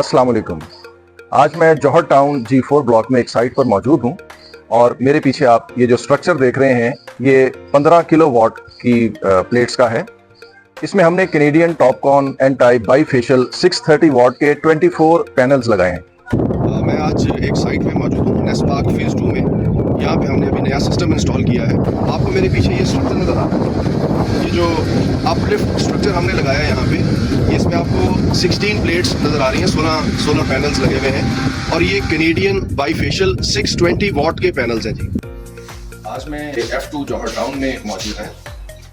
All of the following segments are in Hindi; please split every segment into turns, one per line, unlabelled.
अस्सलाम वालेकुम। आज मैं जौहर टाउन G4 ब्लॉक में एक साइट पर मौजूद हूँ और मेरे पीछे आप ये जो स्ट्रक्चर देख रहे हैं ये 15 किलोवाट की प्लेट्स का है। इसमें हमने Canadian TOPCon N type bifacial 630 watt के 24 पैनल्स लगाए हैं।
मैं आज एक साइट में मौजूद हूँ नेस्पार्क फेज़ 2 में। यहाँ पे हमने अभी नया सिस्टम इंस्टॉल किया है। आपको मेरे पीछे ये स्ट्रक्चर नज़र आ रहा है, ये जो अपलिफ्ट स्ट्रक्चर हमने लगाया है यहाँ पे, इसमें आपको 16 प्लेट्स नज़र आ रही हैं, 16 सोलर पैनल्स लगे हुए हैं और ये कैनेडियन बाईफेशियल 620 वाट के पैनल्स हैं जी। आज मैं F2 जौहर टाउन में मौजूद है।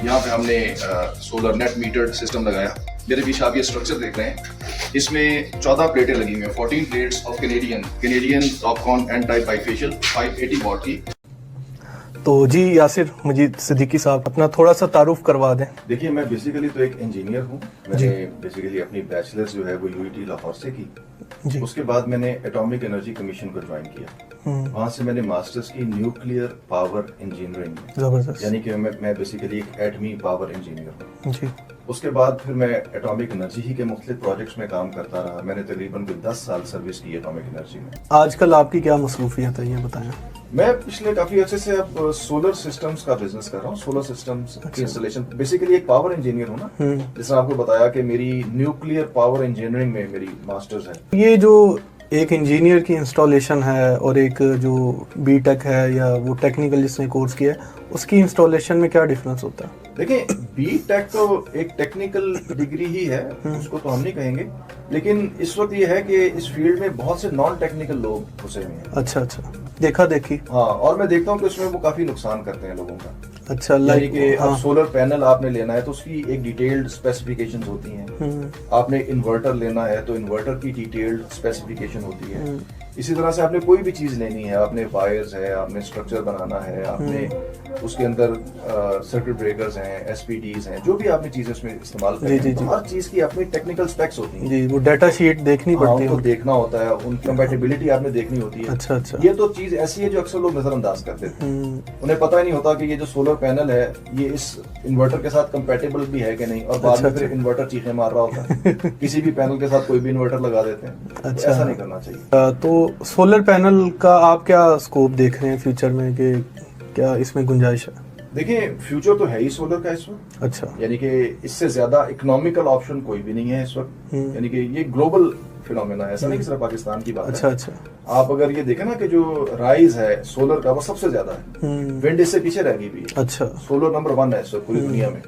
यहाँ पे हमने सोलर नेट मीटर्ड सिस्टम लगाया। मेरे पीछे आप ये स्ट्रक्चर देख रहे हैं, इसमें 14 प्लेटें लगी हुई हैं, 14 plates of Canadian TOPCon N type bifacial 580 watt की।
तो जी यासिर मजीद सिद्दीकी साहब, अपना थोड़ा सा तारुफ करवा दें।
देखिए, मैं बेसिकली तो एक इंजीनियर हूँ। मैंने बेसिकली अपनी बैचलर्स जो है वो UET लाहौर से की
जी।
उसके बाद मैंने एटॉमिक एनर्जी कमीशन को ज्वाइन किया। वहाँ से मैंने मास्टर्स की न्यूक्लियर पावर इंजीनियरिंग में,
जबरदस्त।
यानी कि मैं बेसिकली एक एटमी पावर इंजीनियर हूँ।
जी।
उसके बाद फिर मैं एटॉमिक एनर्जी ही के मुख्तलिफ प्रोजेक्ट्स में काम करता रहा। मैंने तकरीबन कोई 10 साल सर्विस की एटॉमिक एनर्जी में।
आजकल आपकी क्या मसरूफियत है, ये बताएं।
मैं पिछले काफी अच्छे से अब सोलर सिस्टम्स का बिजनेस कर रहा हूँ। सोलर सिस्टम्स की इंस्टॉलेशन, बेसिकली एक पावर इंजीनियर हूँ ना, जिसने आपको बताया कि मेरी न्यूक्लियर पावर इंजीनियरिंग में मेरी मास्टर्स है।
ये जो एक इंजीनियर की इंस्टॉलेशन है और एक जो बीटेक है या वो टेक्निकल जिसने कोर्स किया है, उसकी इंस्टॉलेशन में क्या डिफरेंस होता है?
देखिए, बीटेक तो एक टेक्निकल डिग्री ही है, उसको तो हम नहीं कहेंगे, लेकिन इस वक्त ये है कि इस फील्ड में बहुत से नॉन टेक्निकल लोग घुसे हुए हैं।
अच्छा, देखा देखी।
हाँ, और मैं देखता हूँ कि उसमें वो काफी नुकसान करते हैं लोगों का।
अच्छा,
यानी कि अब सोलर पैनल आपने लेना है तो उसकी एक डिटेल्ड स्पेसिफिकेशंस होती हैं। आपने इन्वर्टर लेना है तो इन्वर्टर की डिटेल्ड स्पेसिफिकेशन होती है। इसी तरह से आपने कोई भी चीज लेनी है, आपने वायर्स है, आपने स्ट्रक्चर बनाना है, आपने उसके अंदर सर्किट ब्रेकर्स हैं, SPDs हैं, जो भी आपने चीजें उसमें इस्तेमाल करनी है, तो हर चीज की अपनी टेक्निकल स्पेक्स होती हैं।
जी, वो डाटा शीट देखनी पड़ती है,
उनको देखना होता है, उनकी कंपैटिबिलिटी आपने देखनी होती है।
अच्छा।
ये तो चीज ऐसी है जो अक्सर लोग नजरअंदाज करते थे। उन्हें पता ही नहीं होता कि ये जो सोलर पैनल है ये इस इन्वर्टर के साथ कंपैटिबल भी है कि नहीं, और बाद में फिर इन्वर्टर चीखें मार रहा होता है। किसी भी पैनल के साथ कोई भी इन्वर्टर लगा देते हैं।
अच्छा,
ऐसा नहीं करना चाहिए।
तो सोलर पैनल का आप क्या स्कोप देख रहे हैं फ्यूचर में, कि क्या इसमें गुंजाइश है?
देखिए, फ्यूचर तो है ही सोलर का इस वक्त।
अच्छा।
यानी कि इससे ज्यादा इकोनॉमिकल ऑप्शन कोई भी नहीं है इस वक्त। यानी कि ये ग्लोबल फिनोमेना है, ऐसा नहीं कि सिर्फ पाकिस्तान की बात है।
अच्छा।
आप अगर ये देखें ना कि जो राइज है सोलर का वो सबसे ज्यादा है। विंड इससे पीछे रह गई भी है।
अच्छा।
सोलर नंबर 1 है इस वक्त पूरी दुनिया में।